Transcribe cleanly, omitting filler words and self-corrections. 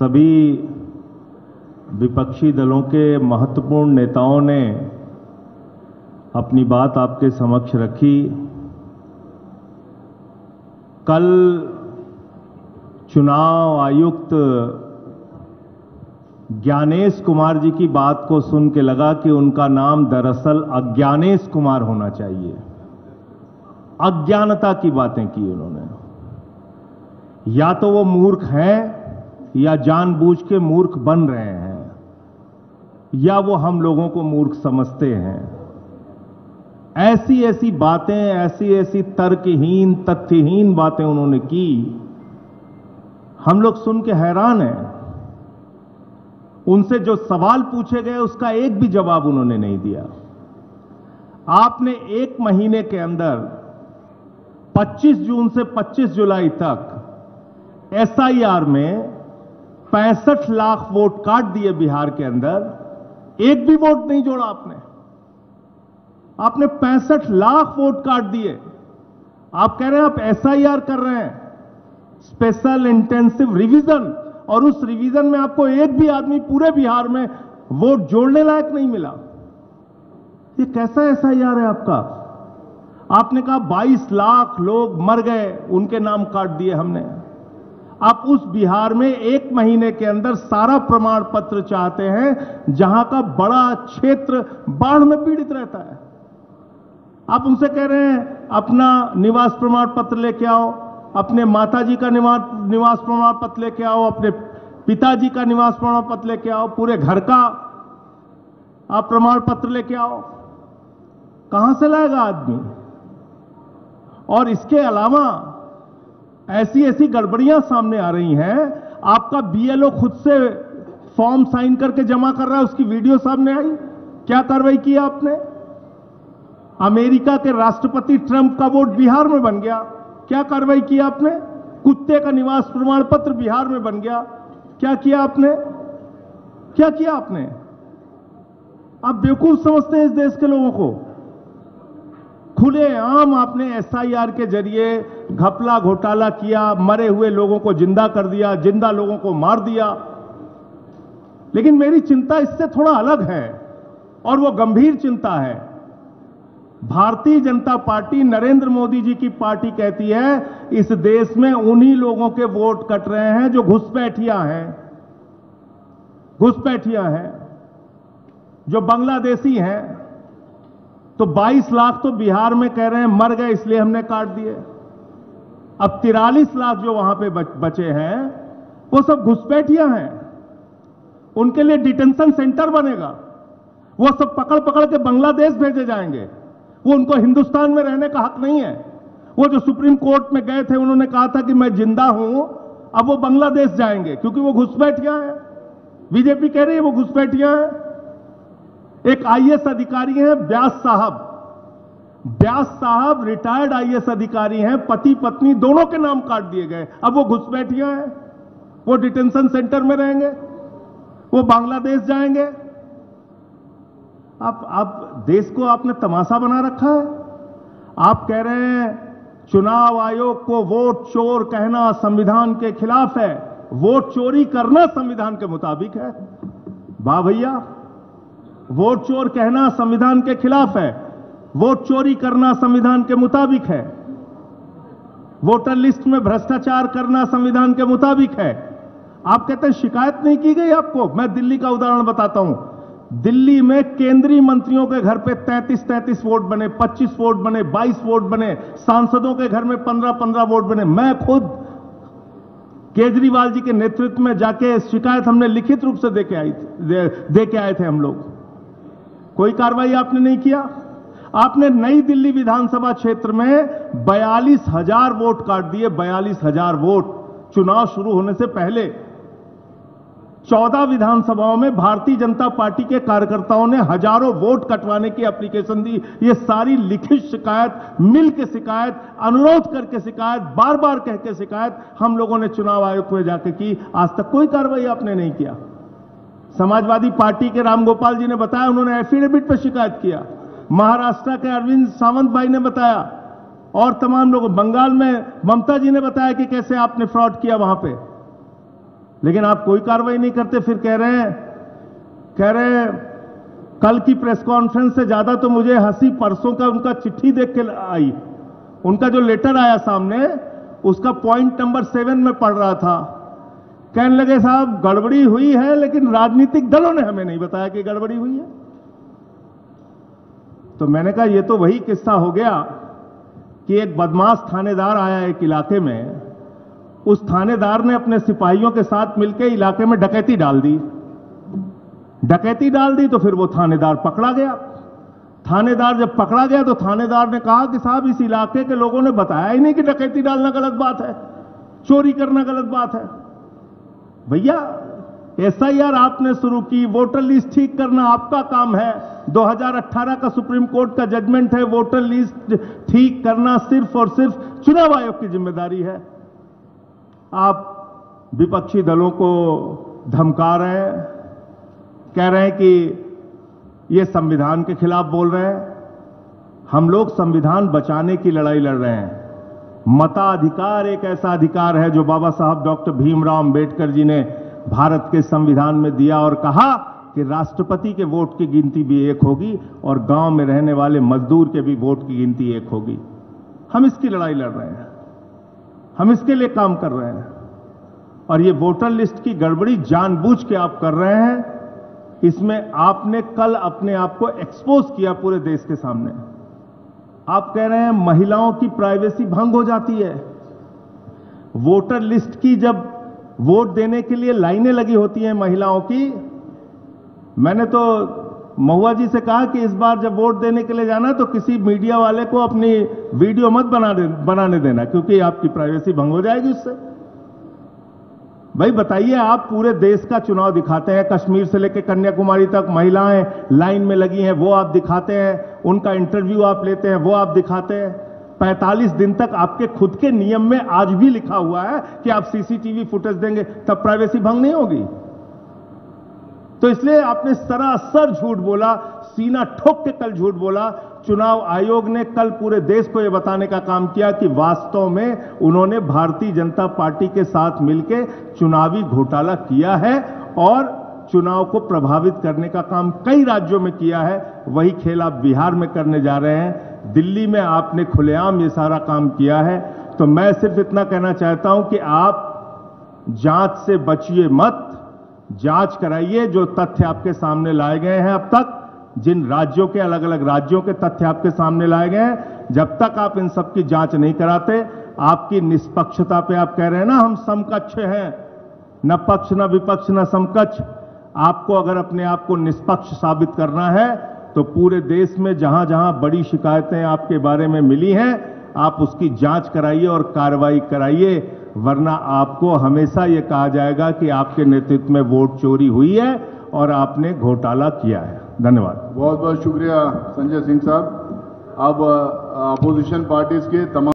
सभी विपक्षी दलों के महत्वपूर्ण नेताओं ने अपनी बात आपके समक्ष रखी। कल चुनाव आयुक्त ज्ञानेश कुमार जी की बात को सुन के लगा कि उनका नाम दरअसल अज्ञानेश कुमार होना चाहिए। अज्ञानता की बातें की उन्होंने। या तो वो मूर्ख हैं या जानबूझ के मूर्ख बन रहे हैं, या वो हम लोगों को मूर्ख समझते हैं। ऐसी ऐसी बातें, ऐसी ऐसी तर्कहीन, तथ्यहीन बातें उन्होंने की, हम लोग सुन के हैरान हैं। उनसे जो सवाल पूछे गए उसका एक भी जवाब उन्होंने नहीं दिया। आपने एक महीने के अंदर 25 जून से 25 जुलाई तक एसआईआर में 65 लाख वोट काट दिए बिहार के अंदर, एक भी वोट नहीं जोड़ा आपने 65 लाख वोट काट दिए। आप कह रहे हैं आप एसआईआर कर रहे हैं, स्पेशल इंटेंसिव रिवीजन, और उस रिवीजन में आपको एक भी आदमी पूरे बिहार में वोट जोड़ने लायक नहीं मिला। ये कैसा एसआईआर है आपका? आपने कहा 22 लाख लोग मर गए, उनके नाम काट दिए हमने। आप उस बिहार में एक महीने के अंदर सारा प्रमाण पत्र चाहते हैं जहां का बड़ा क्षेत्र बाढ़ में पीड़ित रहता है। आप उनसे कह रहे हैं अपना निवास प्रमाण पत्र लेके आओ, अपने माताजी का निवास प्रमाण पत्र लेके आओ, अपने पिताजी का निवास प्रमाण पत्र लेके आओ, पूरे घर का आप प्रमाण पत्र लेके आओ। कहां से लाएगा आदमी? और इसके अलावा ऐसी ऐसी गड़बड़ियां सामने आ रही हैं। आपका बीएलओ खुद से फॉर्म साइन करके जमा कर रहा है, उसकी वीडियो सामने आई। क्या कार्रवाई की आपने? अमेरिका के राष्ट्रपति ट्रंप का वोट बिहार में बन गया, क्या कार्रवाई की आपने? कुत्ते का निवास प्रमाण पत्र बिहार में बन गया, क्या किया आपने? क्या किया आपने? आप बेवकूफ समझते हैं इस देश के लोगों को। खुलेआम आपने एसआईआर के जरिए घपला घोटाला किया, मरे हुए लोगों को जिंदा कर दिया, जिंदा लोगों को मार दिया। लेकिन मेरी चिंता इससे थोड़ा अलग है, और वो गंभीर चिंता है। भारतीय जनता पार्टी, नरेंद्र मोदी जी की पार्टी कहती है इस देश में उन्हीं लोगों के वोट कट रहे हैं जो घुसपैठिया हैं, जो बांग्लादेशी हैं। तो 22 लाख तो बिहार में कह रहे हैं मर गए इसलिए हमने काट दिए। अब 43 लाख जो वहां पे बचे हैं वो सब घुसपैठिया हैं। उनके लिए डिटेंशन सेंटर बनेगा, वो सब पकड़ पकड़ के बांग्लादेश भेजे जाएंगे। वो उनको हिंदुस्तान में रहने का हक नहीं है। वो जो सुप्रीम कोर्ट में गए थे, उन्होंने कहा था कि मैं जिंदा हूं, अब वो बांग्लादेश जाएंगे क्योंकि वो घुसपैठिया हैं। बीजेपी कह रही है वो घुसपैठिया हैं। एक आईएएस अधिकारी हैं व्यास साहब रिटायर्ड आईएएस अधिकारी हैं, पति पत्नी दोनों के नाम काट दिए गए। अब वो घुसपैठिया हैं, वो डिटेंशन सेंटर में रहेंगे, वो बांग्लादेश जाएंगे। आप देश को आपने तमाशा बना रखा है। आप कह रहे हैं चुनाव आयोग को वोट चोर कहना संविधान के खिलाफ है, वोट चोरी करना संविधान के मुताबिक है। वाह भैया, वोट चोर कहना संविधान के खिलाफ है, वोट चोरी करना संविधान के मुताबिक है, वोटर लिस्ट में भ्रष्टाचार करना संविधान के मुताबिक है। आप कहते हैं शिकायत नहीं की गई आपको। मैं दिल्ली का उदाहरण बताता हूं। दिल्ली में केंद्रीय मंत्रियों के घर पे 33 वोट बने, 25 वोट बने, 22 वोट बने, सांसदों के घर में 15 वोट बने। मैं खुद केजरीवाल जी के नेतृत्व में जाके शिकायत हमने लिखित रूप से दे के आए थे हम लोग। कोई कार्रवाई आपने नहीं किया। आपने नई दिल्ली विधानसभा क्षेत्र में 42,000 वोट काट दिए, 42,000 वोट चुनाव शुरू होने से पहले। 14 विधानसभाओं में भारतीय जनता पार्टी के कार्यकर्ताओं ने हजारों वोट कटवाने की एप्लीकेशन दी। ये सारी लिखित शिकायत, मिल के शिकायत, अनुरोध करके शिकायत, बार बार कह के शिकायत हम लोगों ने चुनाव आयोग में जाकर की। आज तक कोई कार्रवाई आपने नहीं किया। समाजवादी पार्टी के रामगोपाल जी ने बताया, उन्होंने एफिडेविट पर शिकायत किया। महाराष्ट्र के अरविंद सावंत भाई ने बताया, और तमाम लोग। बंगाल में ममता जी ने बताया कि कैसे आपने फ्रॉड किया वहां पे। लेकिन आप कोई कार्रवाई नहीं करते। फिर कह रहे हैं कल की प्रेस कॉन्फ्रेंस से ज्यादा तो मुझे हंसी परसों का उनका चिट्ठी देख के आई। उनका जो लेटर आया सामने, उसका पॉइंट नंबर 7 में पढ़ रहा था। कहने लगे साहब गड़बड़ी हुई है, लेकिन राजनीतिक दलों ने हमें नहीं बताया कि गड़बड़ी हुई है। तो मैंने कहा ये तो वही किस्सा हो गया कि एक बदमाश थानेदार आया एक इलाके में, उस थानेदार ने अपने सिपाहियों के साथ मिलकर इलाके में डकैती डाल दी। तो फिर वो थानेदार पकड़ा गया। थानेदार जब पकड़ा गया तो थानेदार ने कहा कि साहब इस इलाके के लोगों ने बताया ही नहीं कि डकैती डालना गलत बात है, चोरी करना गलत बात है। भैया एसआईआर आपने शुरू की, वोटर लिस्ट ठीक करना आपका काम है। 2018 का सुप्रीम कोर्ट का जजमेंट है, वोटर लिस्ट ठीक करना सिर्फ और सिर्फ चुनाव आयोग की जिम्मेदारी है। आप विपक्षी दलों को धमका रहे हैं, कह रहे हैं कि ये संविधान के खिलाफ बोल रहे हैं। हम लोग संविधान बचाने की लड़ाई लड़ रहे हैं। मताधिकार एक ऐसा अधिकार है जो बाबा साहब डॉक्टर भीमराव अंबेडकर जी ने भारत के संविधान में दिया और कहा कि राष्ट्रपति के वोट की गिनती भी एक होगी और गांव में रहने वाले मजदूर के भी वोट की गिनती एक होगी। हम इसकी लड़ाई लड़ रहे हैं, हम इसके लिए काम कर रहे हैं। और ये वोटर लिस्ट की गड़बड़ी जानबूझ के आप कर रहे हैं। इसमें आपने कल अपने आप को एक्सपोज किया पूरे देश के सामने। आप कह रहे हैं महिलाओं की प्राइवेसी भंग हो जाती है। वोटर लिस्ट की जब वोट देने के लिए लाइनें लगी होती हैं महिलाओं की, मैंने तो महुआ जी से कहा कि इस बार जब वोट देने के लिए जाना तो किसी मीडिया वाले को अपनी वीडियो मत बनाने देना, क्योंकि आपकी प्राइवेसी भंग हो जाएगी उससे। भाई बताइए, आप पूरे देश का चुनाव दिखाते हैं, कश्मीर से लेकर कन्याकुमारी तक महिलाएं लाइन में लगी हैं, वो आप दिखाते हैं। उनका इंटरव्यू आप लेते हैं, वो आप दिखाते हैं। 45 दिन तक आपके खुद के नियम में आज भी लिखा हुआ है कि आप सीसीटीवी फुटेज देंगे, तब प्राइवेसी भंग नहीं होगी। तो इसलिए आपने सरासर झूठ बोला, सीना ठोक के कल झूठ बोला। चुनाव आयोग ने कल पूरे देश को यह बताने का काम किया कि वास्तव में उन्होंने भारतीय जनता पार्टी के साथ मिलकर चुनावी घोटाला किया है और चुनाव को प्रभावित करने का काम कई राज्यों में किया है। वही खेल आप बिहार में करने जा रहे हैं। दिल्ली में आपने खुलेआम ये सारा काम किया है। तो मैं सिर्फ इतना कहना चाहता हूं कि आप जांच से बचिए मत, जांच कराइए। जो तथ्य आपके सामने लाए गए हैं अब तक, जिन राज्यों के अलग अलग राज्यों के तथ्य आपके सामने लाए गए हैं, जब तक आप इन सब की जांच नहीं कराते, आपकी निष्पक्षता पे आप कह रहे हैं ना हम समकक्ष हैं, न पक्ष न विपक्ष न समकक्ष। आपको अगर अपने आप को निष्पक्ष साबित करना है तो पूरे देश में जहां जहां बड़ी शिकायतें आपके बारे में मिली हैं, आप उसकी जांच कराइए और कार्रवाई कराइए, वरना आपको हमेशा यह कहा जाएगा कि आपके नेतृत्व में वोट चोरी हुई है और आपने घोटाला किया है। धन्यवाद। बहुत बहुत शुक्रिया संजय सिंह साहब। अब अपोजिशन पार्टीज के तमाम